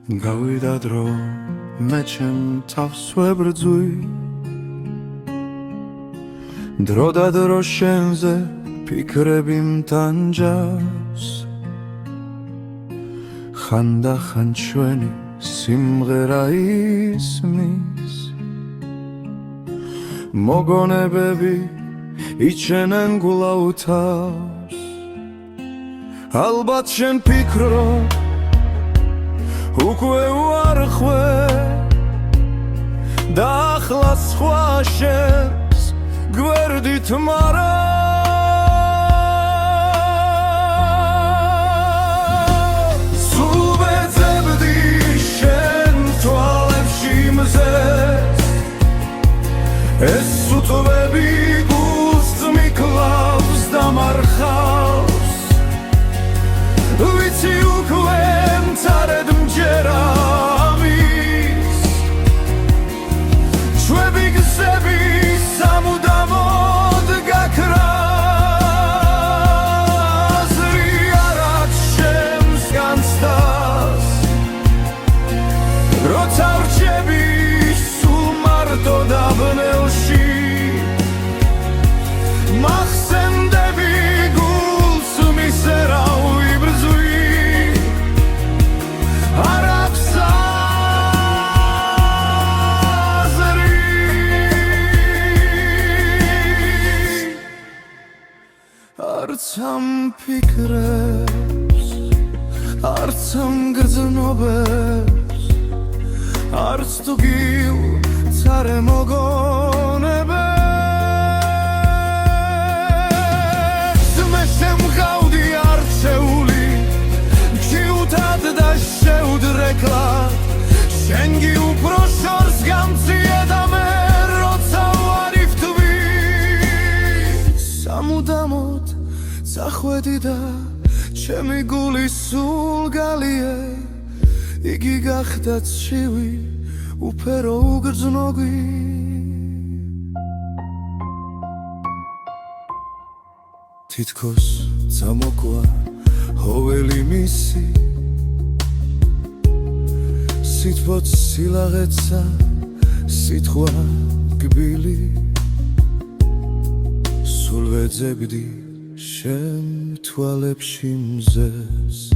გავიდა დრო მე ჩემ თავს ვებრძვი დრო და დრო შენზე ფიქრები მტანჯავს ხანდახან ჩვენი სიმღერა ისმის მოგონებები იჩენენ გულაუთავს ალბათ შენ ფიქრობ უკვე უარხვე და ახლა სხვა შენს გვერდით მარა სულ ვეძებდი შენ თვალებში მზეს ეს უთვები გულს მიკლავს და მარხავს ვიცი უკვე მცარედ მჯერა ამის ჩვენი გზები სამუდამოდ გაქრა აზრი არ აქვს შენს განცდას როცა ვრჩები სულ მარტო დაბნელში მახსენდები გულს მისერავი ბრძვი არ აქვს აზრი არც ამ ფიქრებს არც ამ გრძნობებს არც თუ გილცარე მოგონებებს მე შემღავდი არჩეული გჩიუთად და შეუდრეკლად შენ უფრო შორს გამწია და მე როცა ვარი ვთვი სამუდამოდ წახვედი და ჩემი გული სულ გალიე იგი გახდა ცივი უფერო უგრძნობი თითქოს წამოკვდა ჰოველი მისი სითბოც სილაღეცა სიტყვა კბილი სულ ვეძებდი შენ თვალებში მზეს